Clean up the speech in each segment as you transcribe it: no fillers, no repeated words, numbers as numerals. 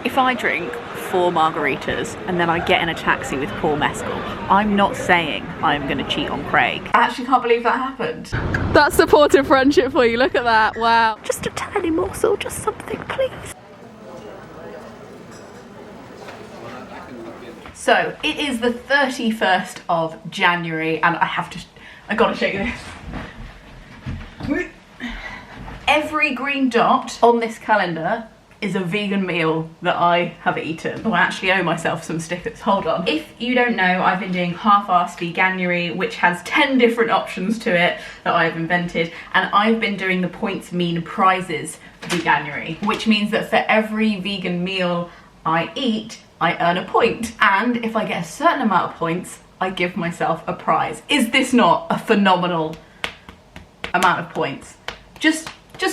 If I drink 4 margaritas and then I get in a taxi with Paul Mescal, I'm not saying I'm gonna cheat on Craig. I actually can't believe that happened. That's supportive friendship for you, look at that, wow. Just a tiny morsel, just something, please. So, it is the 31st of January and I gotta show you this. Every green dot on this calendar is a vegan meal that I have eaten. Oh, I actually owe myself some stickers, hold on. If you don't know, I've been doing half-assed veganuary, which has 10 different options to it that I've invented, and I've been doing the points mean prizes veganuary, which means that for every vegan meal I eat, I earn a point. And if I get a certain amount of points, I give myself a prize. Is this not a phenomenal amount of points? Just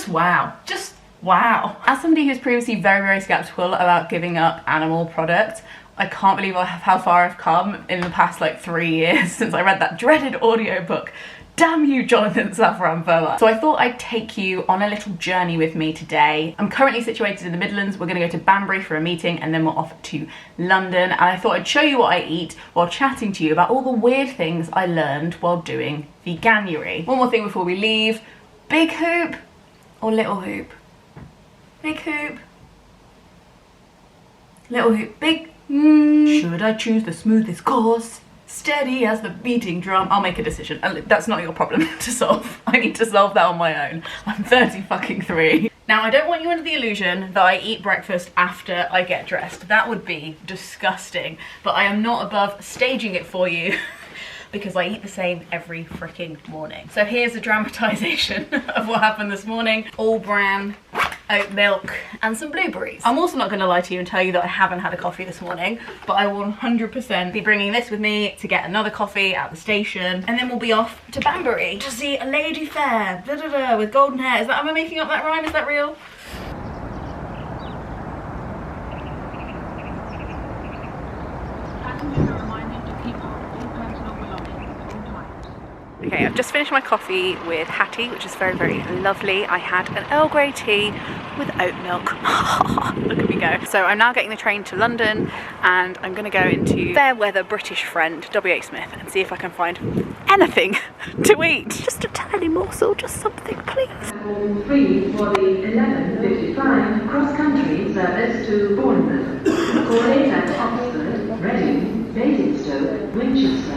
wow. Just wow. As somebody who's previously very, very skeptical about giving up animal products, I can't believe how far I've come in the past like 3 years since I read that dreaded audiobook. Damn you, Jonathan Safran Foer. So I thought I'd take you on a little journey with me today. I'm currently situated in the Midlands. We're gonna go to Banbury for a meeting and then we're off to London. And I thought I'd show you what I eat while chatting to you about all the weird things I learned while doing veganuary. One more thing before we leave. Big hoop or little hoop? Big hoop. Little hoop. Big. Should I choose the smoothest course? Steady as the beating drum. I'll make a decision. That's not your problem to solve. I need to solve that on my own. I'm 30-3. Now, I don't want you under the illusion that I eat breakfast after I get dressed. That would be disgusting. But I am not above staging it for you because I eat the same every freaking morning. So here's a dramatization of what happened this morning. All bran, oat milk, and some blueberries. I'm also not gonna lie to you and tell you that I haven't had a coffee this morning, but I will 100% be bringing this with me to get another coffee at the station, and then we'll be off to Banbury to see a lady fair, with golden hair. Am I making up that rhyme? Is that real? Okay, I've just finished my coffee with Hattie, which is very, very lovely. I had an Earl Grey tea with oat milk. Look at me go. So I'm now getting the train to London and I'm gonna go into fair weather British friend, W.H. Smith, and see if I can find anything to eat. Just a tiny morsel, just something, please. 3 for the 11:55 cross-country service to Bournemouth. Call 8 at Oxford, Reading, Basingstoke, Winchester.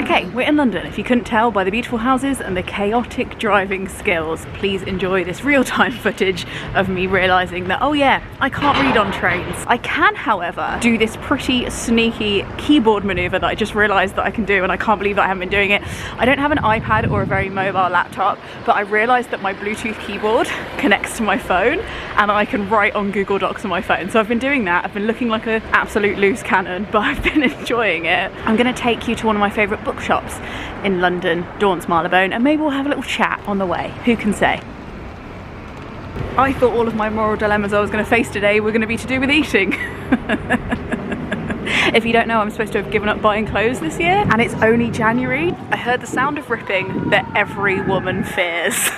Okay, we're in London. If you couldn't tell by the beautiful houses and the chaotic driving skills, please enjoy this real-time footage of me realising that, oh yeah, I can't read on trains. I can, however, do this pretty sneaky keyboard manoeuvre that I just realised that I can do, and I can't believe that I haven't been doing it. I don't have an iPad or a very mobile laptop, but I realised that my Bluetooth keyboard connects to my phone and I can write on Google Docs on my phone. So I've been doing that. I've been looking like an absolute loose cannon, but I've been enjoying it. I'm going to take you to one of my favourite bookshops in London, Daunt's Marylebone, and maybe we'll have a little chat on the way. Who can say? I thought all of my moral dilemmas I was going to face today were going to be to do with eating. If you don't know, I'm supposed to have given up buying clothes this year, and it's only January. I heard the sound of ripping that every woman fears.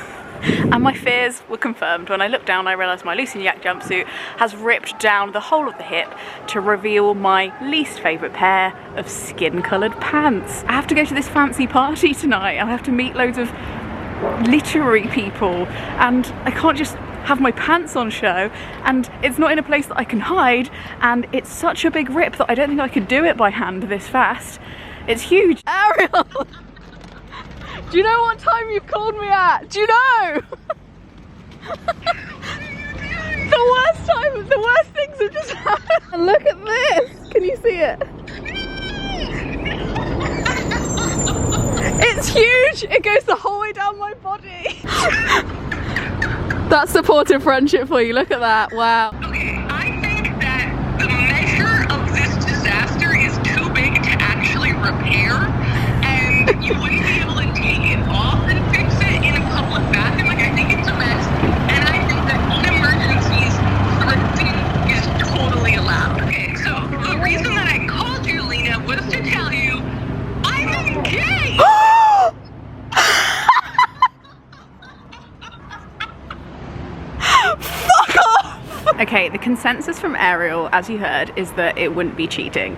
And my fears were confirmed. When I looked down, I realised my Lucy Yak jumpsuit has ripped down the whole of the hip to reveal my least favourite pair of skin-coloured pants. I have to go to this fancy party tonight. I have to meet loads of literary people, and I can't just have my pants on show, and it's not in a place that I can hide, and it's such a big rip that I don't think I could do it by hand this fast. It's huge. Ariel! Do you know what time you've called me at? Do you know? The worst things have just happened. And look at this. Can you see it? It's huge. It goes the whole way down my body. That's supportive friendship for you. Look at that. Wow. Okay, I think that the measure of this disaster is too big to actually repair, and you wouldn't be able to take it off and fix it in a public bathroom. Like, I think it's a mess, and I think that in emergencies, thrifting is totally allowed. Okay, so the reason that I called you, Lena, was to tell you I'm engaged. Okay, consensus from Ariel, as you heard, is that it wouldn't be cheating.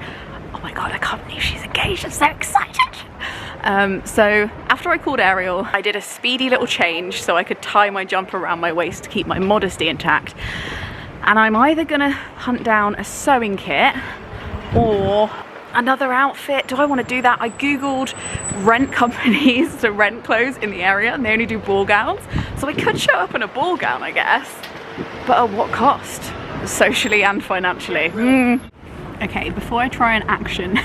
Oh my god, I can't believe she's engaged, I'm so excited! So after I called Ariel, I did a speedy little change so I could tie my jumper around my waist to keep my modesty intact. And I'm either gonna hunt down a sewing kit or another outfit. Do I want to do that? I googled rent companies to rent clothes in the area and they only do ball gowns. So I could show up in a ball gown, I guess. But at what cost? Socially and financially. Okay, before I try and action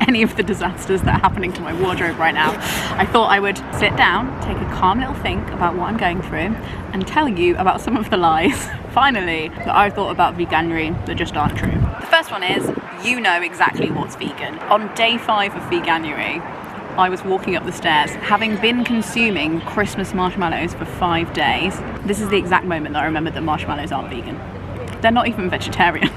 any of the disasters that are happening to my wardrobe right now, I thought I would sit down, take a calm little think about what I'm going through and tell you about some of the lies, finally, that I thought about veganuary that just aren't true. The first one is, you know exactly what's vegan. On day 5 of veganuary, I was walking up the stairs, having been consuming Christmas marshmallows for 5 days. This is the exact moment that I remembered that marshmallows aren't vegan. They're not even vegetarian.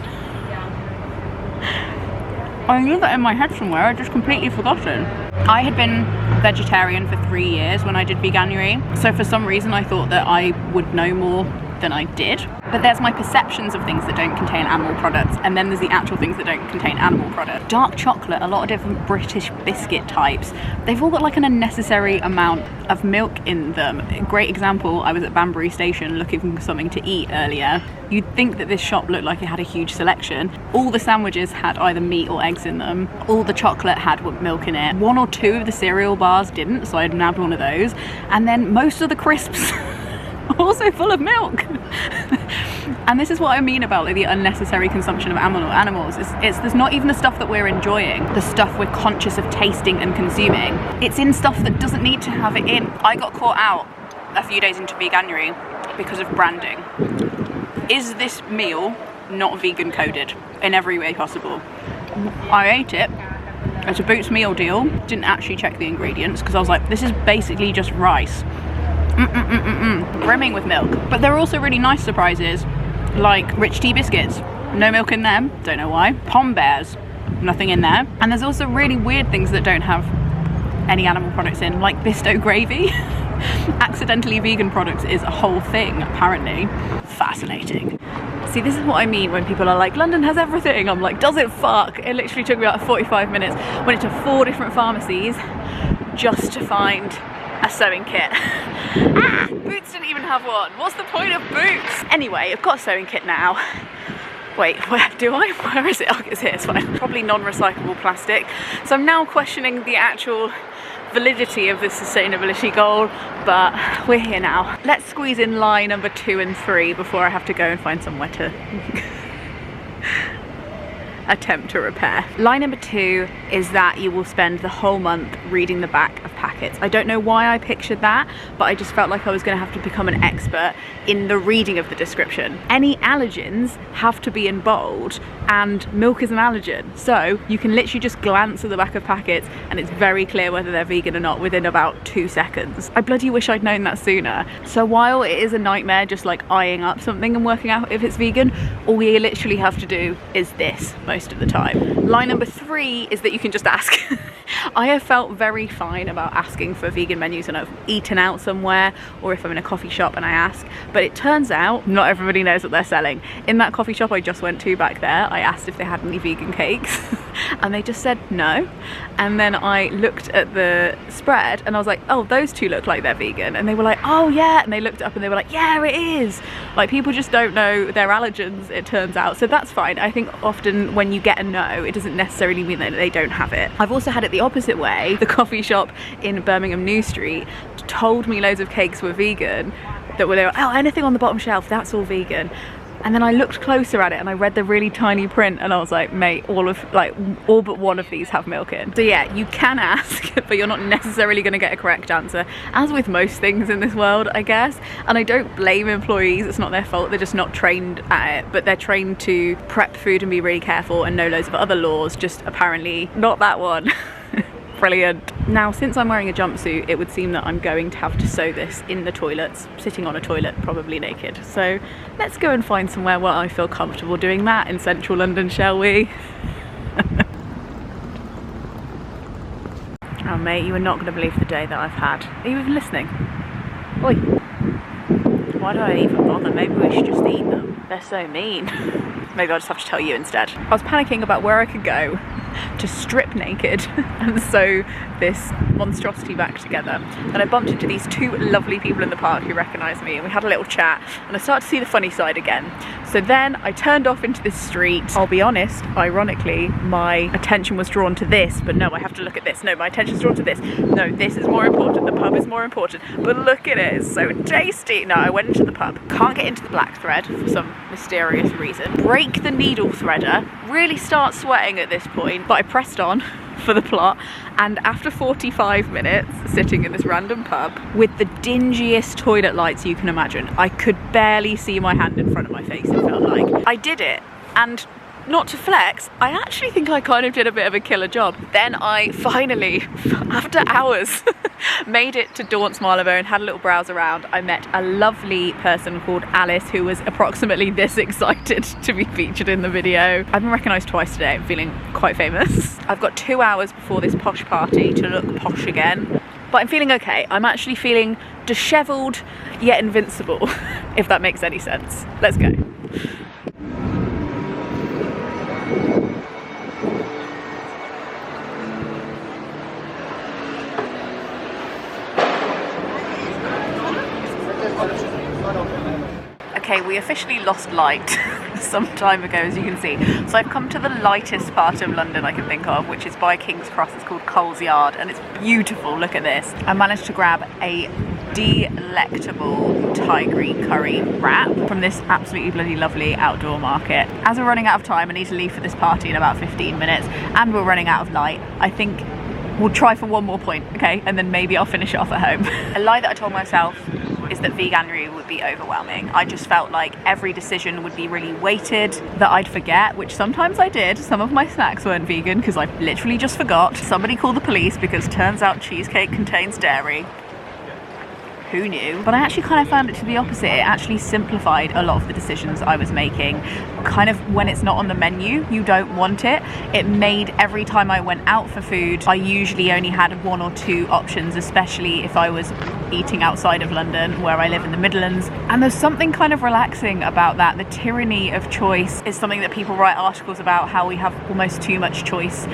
I knew that in my head somewhere, I'd just completely forgotten. I had been vegetarian for 3 years when I did veganuary, so for some reason I thought that I would know more than I did. But there's my perceptions of things that don't contain animal products, and then there's the actual things that don't contain animal products. Dark chocolate, a lot of different British biscuit types, they've all got like an unnecessary amount of milk in them. A great example, I was at Banbury Station looking for something to eat earlier. You'd think that this shop looked like it had a huge selection. All the sandwiches had either meat or eggs in them. All the chocolate had milk in it. 1 or 2 of the cereal bars didn't, so I nabbed one of those. And then most of the crisps also full of milk. And this is what I mean about like the unnecessary consumption of animals. There's not even the stuff that we're enjoying, the stuff we're conscious of tasting and consuming. It's in stuff that doesn't need to have it in. I got caught out a few days into veganuary because of branding. Is this meal not vegan coded in every way possible? I ate it. It's a Boots meal deal. Didn't actually check the ingredients because I was like, this is basically just rice. Brimming with milk. But there are also really nice surprises, like rich tea biscuits. No milk in them, don't know why. Pom bears, nothing in there. And there's also really weird things that don't have any animal products in, like Bisto gravy. Accidentally vegan products is a whole thing, apparently. Fascinating. See, this is what I mean when people are like, London has everything. I'm like, does it fuck? It literally took me about 45 minutes. Went to 4 different pharmacies just to find a sewing kit. Boots didn't even have one. What's the point of Boots? Anyway, I've got a sewing kit now. Wait, where do I? Where is it? Oh, it's here, it's fine. Probably non-recyclable plastic. So I'm now questioning the actual validity of this sustainability goal, but we're here now. Let's squeeze in lie number 2 and 3 before I have to go and find somewhere to attempt to repair. Lie number 2 is that you will spend the whole month reading the back of packets. I don't know why I pictured that, but I just felt like I was going to have to become an expert in the reading of the description. Any allergens have to be in bold, and milk is an allergen, so you can literally just glance at the back of packets and it's very clear whether they're vegan or not within about 2 seconds. I bloody wish I'd known that sooner. So while it is a nightmare just like eyeing up something and working out if it's vegan, all you literally have to do is this most of the time. Lie number 3 is that you can just ask. I have felt very fine about asking for vegan menus when I've eaten out somewhere or if I'm in a coffee shop and I ask, but it turns out not everybody knows what they're selling. In that coffee shop I just went to back there, I asked if they had any vegan cakes and they just said no, and then I looked at the spread and I was like, oh, those 2 look like they're vegan, and they were like, oh yeah, and they looked it up and they were like, yeah, it is. Like, people just don't know their allergens, it turns out, so that's fine. I think often when you get a no, it doesn't necessarily mean that they don't have it. I've also had it the opposite way. The coffee shop in Birmingham New Street told me loads of cakes were vegan, that were, oh, anything on the bottom shelf, that's all vegan. And then I looked closer at it and I read the really tiny print and I was like, mate, all but one of these have milk in. So yeah, you can ask, but you're not necessarily going to get a correct answer, as with most things in this world, I guess. And I don't blame employees, it's not their fault, they're just not trained at it, but they're trained to prep food and be really careful and know loads of other laws, just apparently not that one. Brilliant. Now, since I'm wearing a jumpsuit, it would seem that I'm going to have to sew this in the toilets, sitting on a toilet, probably naked. So let's go and find somewhere where I feel comfortable doing that in central London, shall we? Oh mate, you are not going to believe the day that I've had. Are you even listening? Oi. Why do I even bother? Maybe we should just eat them. They're so mean. maybe I'll just have to tell you instead. I was panicking about where I could go to strip naked and sew this monstrosity back together, and I bumped into these two lovely people in the park who recognised me, and we had a little chat, and I started to see the funny side again. So then I turned off into this street. I'll be honest, ironically, my attention was drawn to this, but no, I have to look at this. No, my attention's drawn to this. No, this is more important. The pub is more important. But look at it, it's so tasty. No, I went into the pub. Can't get into the black thread for some mysterious reason. Break the needle threader. Really start sweating at this point, but I pressed on for the plot, and after 45 minutes sitting in this random pub with the dingiest toilet lights you can imagine, I could barely see my hand in front of my face, it felt like. I did it, and not to flex, I actually think I kind of did a bit of a killer job. Then I finally, after hours, made it to Daunt's Marylebone, had a little browse around. I met a lovely person called Alice who was approximately this excited to be featured in the video. I've been recognised twice today, I'm feeling quite famous. I've got 2 hours before this posh party to look posh again. But I'm feeling okay. I'm actually feeling dishevelled yet invincible, if that makes any sense. Let's go. Okay, we officially lost light some time ago, as you can see. So I've come to the lightest part of London I can think of, which is by King's Cross. It's called Coles Yard, and it's beautiful. Look at this. I managed to grab a delectable Thai green curry wrap from this absolutely bloody lovely outdoor market. As we're running out of time, I need to leave for this party in about 15 minutes, and we're running out of light. I think we'll try for one more point, okay? And then maybe I'll finish it off at home. A lie that I told myself is that veganuary would be overwhelming. I just felt like every decision would be really weighted, that I'd forget, which sometimes I did. Some of my snacks weren't vegan because I literally just forgot. Somebody called the police because turns out cheesecake contains dairy. Who knew? But I actually kind of found it to be opposite. It actually simplified a lot of the decisions I was making. Kind of when it's not on the menu, you don't want it. It made every time I went out for food, I usually only had 1 or 2 options, especially if I was eating outside of London, where I live in the Midlands. And there's something kind of relaxing about that. The tyranny of choice is something that people write articles about, how we have almost too much choice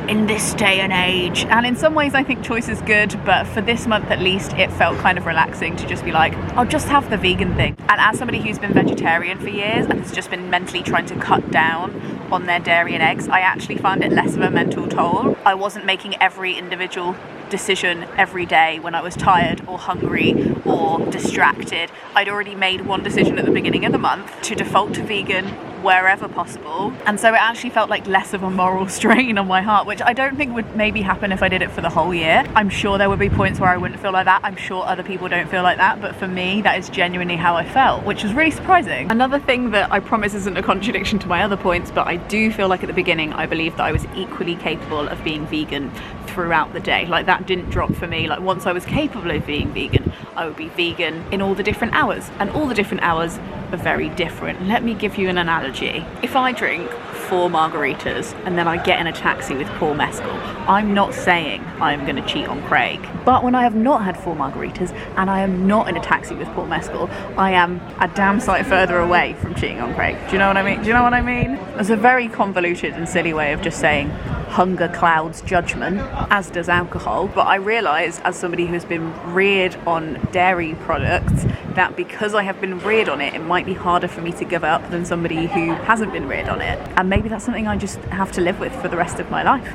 in this day and age. And in some ways I think choice is good, but for this month at least, it felt kind of relaxing to just be like, I'll just have the vegan thing. And as somebody who's been vegetarian for years and has just been mentally trying to cut down on their dairy and eggs, I actually found it less of a mental toll. I wasn't making every individual decision every day when I was tired or hungry or distracted. I'd already made one decision at the beginning of the month to default to vegan wherever possible, and so it actually felt like less of a moral strain on my heart, which I don't think would maybe happen if I did it for the whole year. I'm sure there would be points where I wouldn't feel like that. I'm sure other people don't feel like that, but for me that is genuinely how I felt, which was really surprising. Another thing that I promise isn't a contradiction to my other points, but I do feel like at the beginning I believed that I was equally capable of being vegan throughout the day. Like, that didn't drop for me. Like, once I was capable of being vegan, I would be vegan in all the different hours, and all the different hours are very different. Let me give you an analogy. If I drink 4 margaritas and then I get in a taxi with Paul Mescal, I'm not saying I'm going to cheat on Craig. But when I have not had 4 margaritas and I am not in a taxi with Paul Mescal, I am a damn sight further away from cheating on Craig. Do you know what I mean? Do you know what I mean? It's a very convoluted and silly way of just saying hunger clouds judgment, as does alcohol. But I realised, as somebody who's been reared on dairy products, that because I have been reared on it, it might be harder for me to give up than somebody who hasn't been reared on it. And maybe that's something I just have to live with for the rest of my life.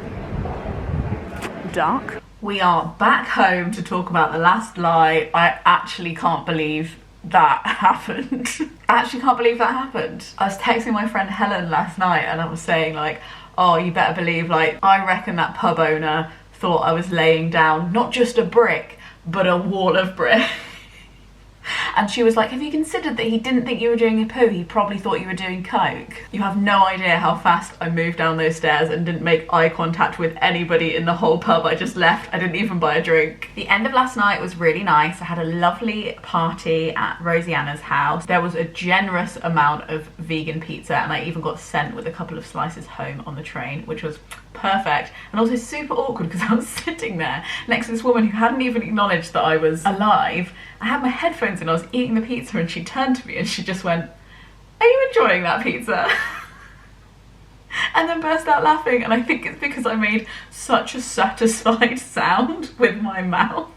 Dark. We are back home to talk about the last lie. I actually can't believe that happened. I actually can't believe that happened. I was texting my friend Helen last night and I was saying, like, oh, you better believe, like, I reckon that pub owner thought I was laying down not just a brick, but a wall of brick. And she was like, have you considered that he didn't think you were doing a poo? He probably thought you were doing coke. You have no idea how fast I moved down those stairs and didn't make eye contact with anybody in the whole pub. I just left. I didn't even buy a drink. The end of last night was really nice. I had a lovely party at Rosianna's house. There was a generous amount of vegan pizza, and I even got sent with a couple of slices home on the train, which was perfect, and also super awkward because I was sitting there next to this woman who hadn't even acknowledged that I was alive. I had my headphones in, I was eating the pizza, and she turned to me and she just went, are you enjoying that pizza? and then burst out laughing, and I think it's because I made such a satisfied sound with my mouth.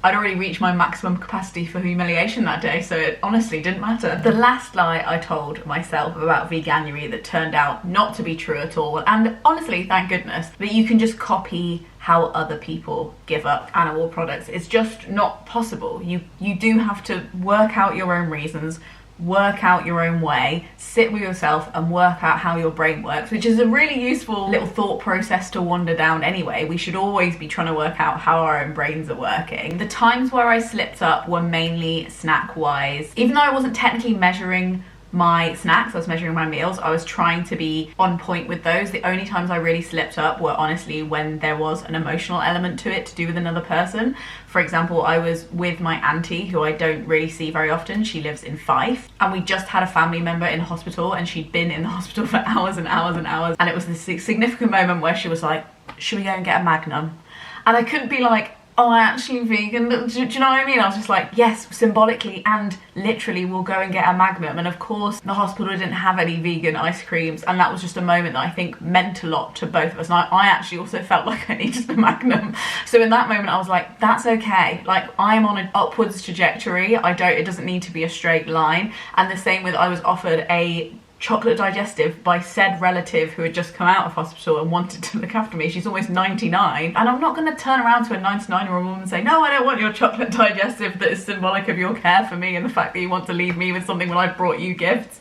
I'd already reached my maximum capacity for humiliation that day, so it honestly didn't matter. The last lie I told myself about veganuary that turned out not to be true at all, and honestly, thank goodness, that you can just copy how other people give up animal products. It's just not possible. You do have to work out your own reasons, work out your own way, sit with yourself and work out how your brain works, which is a really useful little thought process to wander down anyway. We should always be trying to work out how our own brains are working. The times where I slipped up were mainly snack wise. Even though I wasn't technically measuring my snacks, I was measuring my meals, I was trying to be on point with those. The only times I really slipped up were honestly when there was an emotional element to it to do with another person. For example, I was with my auntie, who I don't really see very often. She lives in Fife, and we just had a family member in hospital, and she'd been in the hospital for hours and hours and hours, and it was this significant moment where she was like, should we go and get a Magnum? And I couldn't be like, oh, I'm actually vegan. Do you know what I mean? I was just like, yes, symbolically and literally we'll go and get a Magnum. And of course, the hospital didn't have any vegan ice creams. And that was just a moment that I think meant a lot to both of us. And I actually also felt like I needed the Magnum. So in that moment, I was like, that's okay. Like, I'm on an upwards trajectory. It doesn't need to be a straight line. And the same with, I was offered a chocolate digestive by said relative who had just come out of hospital and wanted to look after me. She's almost 99, and I'm not going to turn around to a 99-year-old woman and say, no, I don't want your chocolate digestive that is symbolic of your care for me and the fact that you want to leave me with something when I brought you gifts.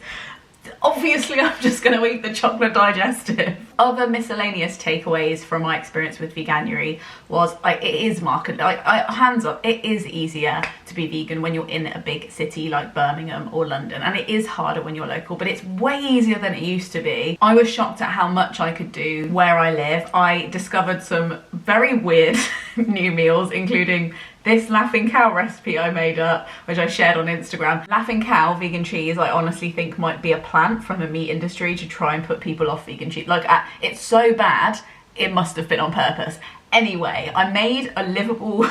Obviously, I'm just going to eat the chocolate digestive. Other miscellaneous takeaways from my experience with veganuary was, like, it is hands up, it is easier to be vegan when you're in a big city like Birmingham or London, and it is harder when you're local, but it's way easier than it used to be. I was shocked at how much I could do where I live. I discovered some very weird new meals, including this laughing cow recipe I made up, which I shared on Instagram. Laughing cow vegan cheese, I honestly think might be a plant from the meat industry to try and put people off vegan cheese. Like, it's so bad, it must have been on purpose. Anyway, I made a livable,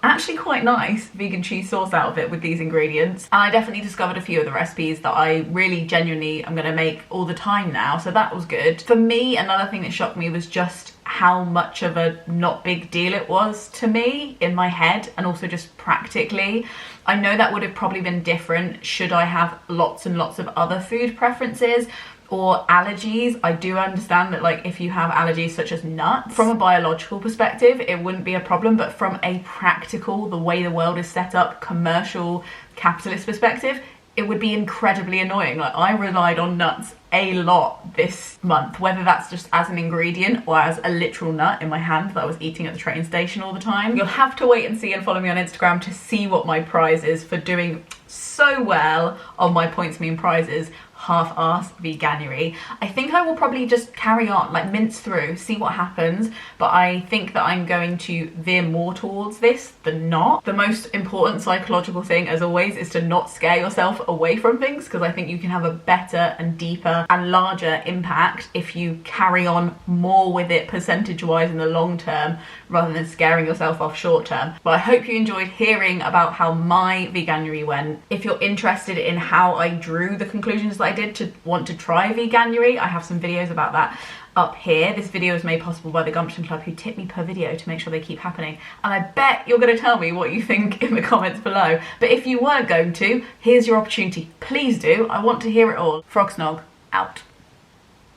actually quite nice vegan cheese sauce out of it with these ingredients. And I definitely discovered a few of the recipes that I really genuinely am gonna make all the time now, so that was good. For me, another thing that shocked me was just how much of a not big deal it was to me in my head, and also just practically. I know that would have probably been different should I have lots and lots of other food preferences or allergies. I do understand that, like, if you have allergies such as nuts, from a biological perspective it wouldn't be a problem, but from a practical, the way the world is set up, commercial, capitalist perspective, it would be incredibly annoying. Like, I relied on nuts a lot this month, whether that's just as an ingredient or as a literal nut in my hand that I was eating at the train station all the time. You'll have to wait and see and follow me on Instagram to see what my prize is for doing so well on my points mean prizes half-ass veganuary. I think I will probably just carry on, like, mince through, see what happens, but I think that I'm going to veer more towards this than not. The most important psychological thing, as always, is to not scare yourself away from things, because I think you can have a better and deeper and larger impact if you carry on more with it percentage-wise in the long term, rather than scaring yourself off short term. But I hope you enjoyed hearing about how my veganuary went. If you're interested in how I drew the conclusions that I did to want to try veganuary, I have some videos about that up here. This video is made possible by the Gumption Club, who tip me per video to make sure they keep happening, and I bet you're going to tell me what you think in the comments below. But if you weren't going to, here's your opportunity. Please do. I want to hear it all. Frog Snog out.